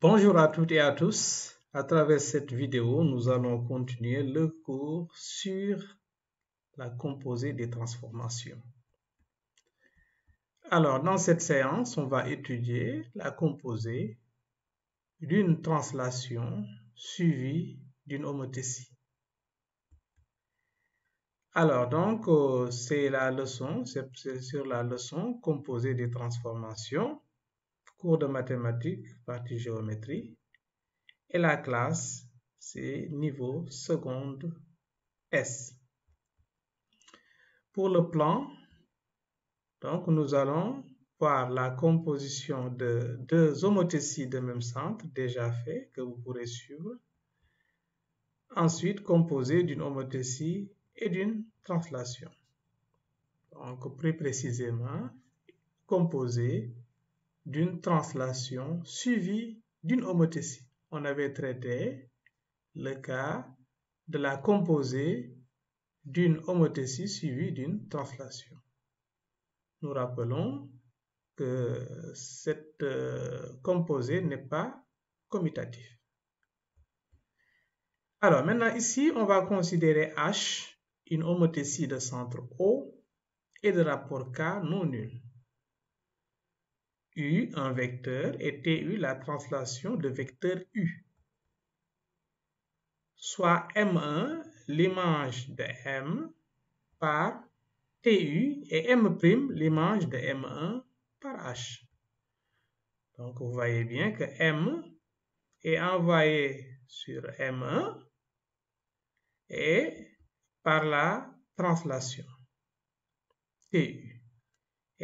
Bonjour à toutes et à tous. À travers cette vidéo, nous allons continuer le cours sur la composée des transformations. Alors, dans cette séance, on va étudier la composée d'une translation suivie d'une homothétie. Alors, donc, c'est sur la leçon composée des transformations, cours de mathématiques, partie géométrie. Et la classe, c'est niveau seconde S. Pour le plan, donc nous allons voir la composition de deux homothéties de même centre, déjà fait, que vous pourrez suivre. Ensuite, composé d'une homothétie et d'une translation. Donc, plus précisément, composé d'une translation suivie d'une homothétie. On avait traité le cas de la composée d'une homothétie suivie d'une translation. Nous rappelons que cette composée n'est pas commutative. Alors maintenant ici, on va considérer H une homothétie de centre O et de rapport K non nul. U un vecteur et TU la translation de vecteur U. Soit M1 l'image de M par TU et M' l'image de M1 par H. Donc vous voyez bien que M est envoyé sur M1 et par la translation TU.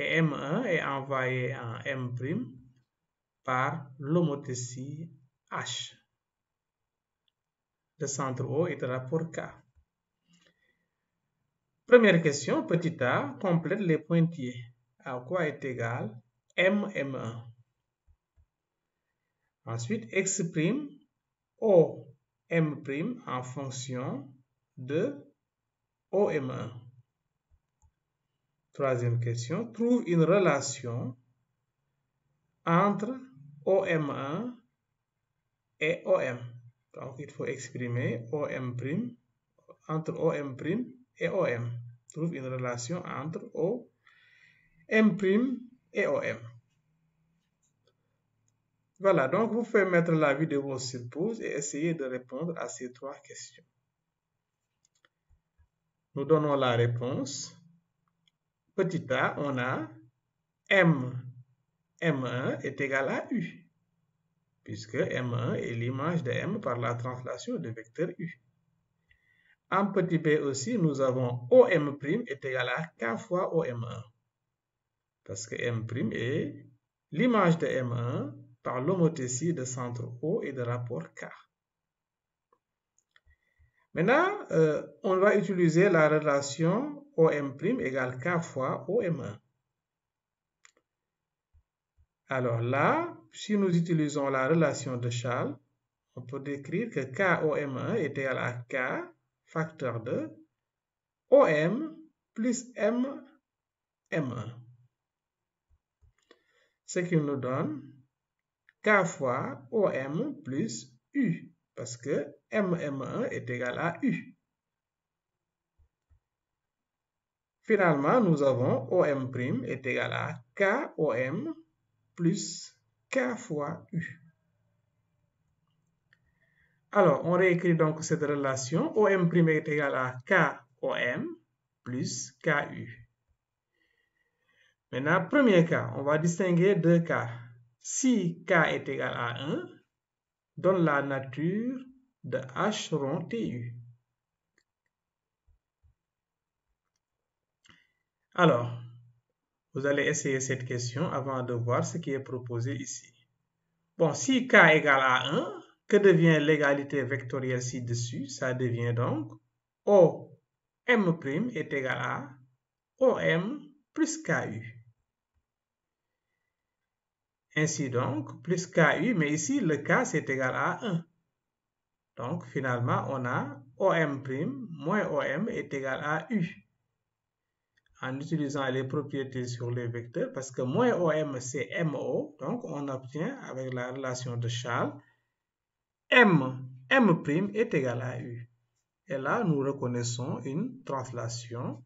Et M1 est envoyé en M' par l'homothétie H de centre O et de rapport K. Première question, petit a, complète les pointillés. À quoi est égal M1? Ensuite, exprime OM' en fonction de OM1. Troisième question, trouve une relation entre OM1 et OM. Donc, il faut exprimer OM' entre OM' et OM. Trouve une relation entre OM' et OM. Voilà, donc vous pouvez mettre la vidéo sur pause et essayer de répondre à ces trois questions. Nous donnons la réponse. Petit a, on a M1 est égal à U, puisque M1 est l'image de M par la translation de vecteur U. En petit b aussi, nous avons OM' est égal à K fois OM1, parce que M' est l'image de M1 par l'homothétie de centre O et de rapport K. Maintenant, on va utiliser la relation OM' égale K fois OM1. Alors là, si nous utilisons la relation de Charles, on peut décrire que KOM1 est égal à K facteur de OM plus MM1. Ce qui nous donne K fois OM plus U, parce que MM1 est égal à U. Finalement, nous avons OM' est égal à KOM plus K fois U. Alors, on réécrit donc cette relation. OM' est égal à KOM plus KU. Maintenant, premier cas, on va distinguer deux cas. Si K est égal à 1, donne la nature de H rond TU. Alors, vous allez essayer cette question avant de voir ce qui est proposé ici. Bon, si K égale à 1, que devient l'égalité vectorielle ci-dessus? Ça devient donc OM' est égal à OM plus KU. Ainsi donc, plus KU, mais ici le K c'est égal à 1. Donc finalement, on a OM' moins OM est égal à U. en utilisant les propriétés sur les vecteurs, parce que moins OM c'est MO, donc on obtient avec la relation de Charles, M' est égal à U. Et là, nous reconnaissons une translation.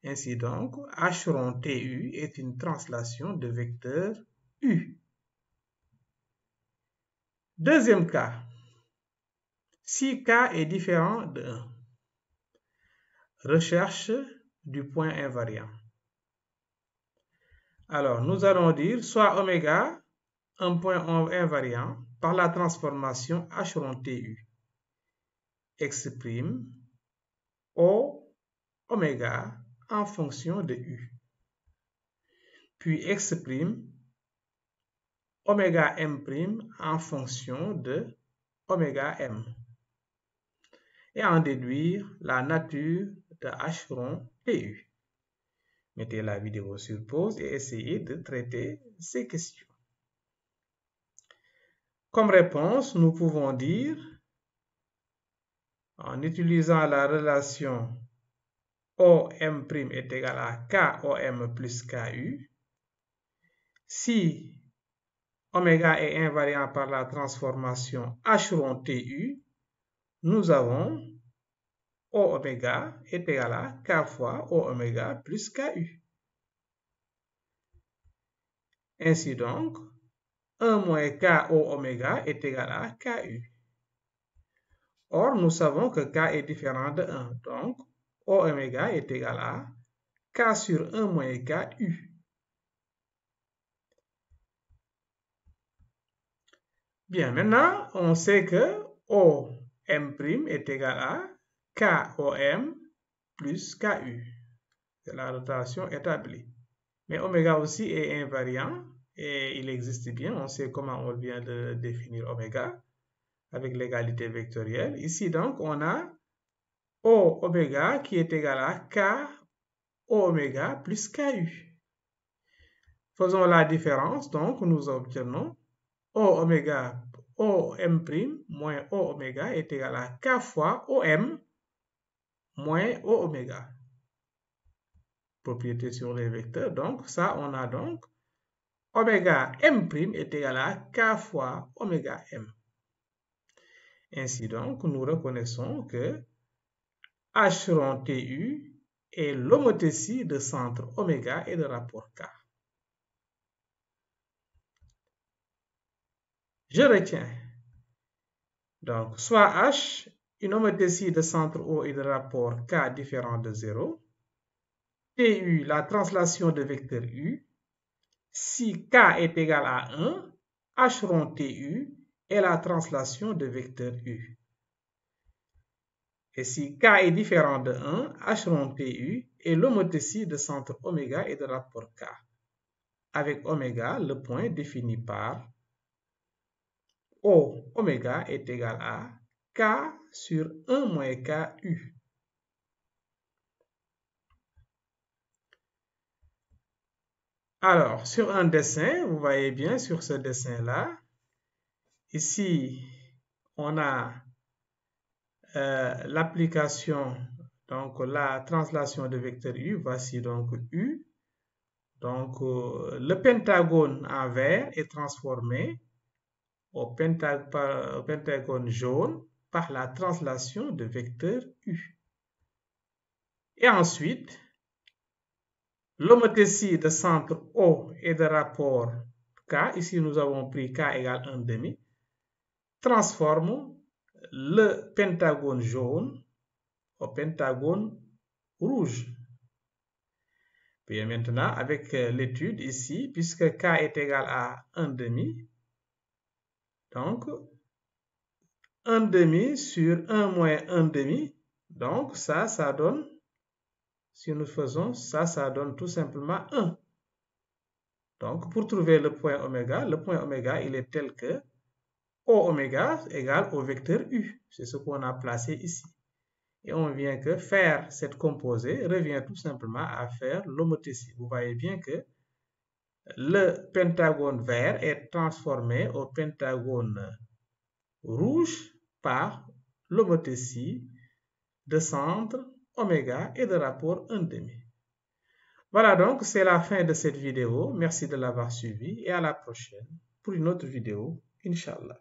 Ainsi donc, H rond TU est une translation de vecteur U. Deuxième cas, si K est différent de 1, recherche du point invariant. Alors, nous allons dire soit oméga, un point invariant, par la transformation H rond TU, exprime O oméga en fonction de U, puis exprime oméga M' en fonction de oméga M, et en déduire la nature de H rond TU. Mettez la vidéo sur pause et essayez de traiter ces questions. Comme réponse, nous pouvons dire, en utilisant la relation OM' est égal à KOM plus KU, si oméga est invariant par la transformation H rond TU, nous avons O oméga est égal à K fois O oméga plus KU. Ainsi donc, 1 moins KO oméga est égal à KU. Or, nous savons que K est différent de 1, donc O oméga est égal à K sur 1 moins KU. Bien, maintenant, on sait que OM' est égal à KOM plus KU. C'est la notation établie. Mais oméga aussi est invariant et il existe bien. On sait comment on vient de définir oméga avec l'égalité vectorielle. Ici, donc, on a O oméga qui est égal à K O oméga plus KU. Faisons la différence, donc nous obtenons O oméga OM' moins O oméga est égal à K fois OM moins O oméga. Propriété sur les vecteurs, donc ça on a donc oméga M' est égal à K fois oméga M. Ainsi donc, nous reconnaissons que H rond TU est l'homothétie de centre oméga et de rapport K. Je retiens. Donc, soit H, une homothétie de centre O et de rapport K différent de 0. TU, la translation de vecteur U. Si K est égal à 1, H rond TU est la translation de vecteur U. Et si K est différent de 1, H rond TU est l'homothétie de centre oméga et de rapport K. Avec oméga, le point défini par O oméga est égal à K sur 1 moins KU. Alors, sur un dessin, vous voyez bien sur ce dessin-là, ici, on a l'application, donc la translation de vecteur U, voici donc U. Donc, le pentagone en vert est transformé au pentagone jaune par la translation de vecteur U. Et ensuite, l'homothétie de centre O et de rapport K, ici nous avons pris K égale 1,5, transforme le pentagone jaune au pentagone rouge. Puis maintenant, avec l'étude ici, puisque K est égal à 1,5, donc 1,5 sur 1 moins 1,5, donc ça donne, si nous faisons ça, ça donne tout simplement 1. Donc, pour trouver le point oméga, il est tel que O oméga égale au vecteur U. C'est ce qu'on a placé ici. Et on vient que faire cette composée revient tout simplement à faire l'homothétie. Vous voyez bien que le pentagone vert est transformé au pentagone rouge par l'homothétie de centre oméga et de rapport 1,5. Voilà donc, c'est la fin de cette vidéo. Merci de l'avoir suivi et à la prochaine pour une autre vidéo, Inch'Allah.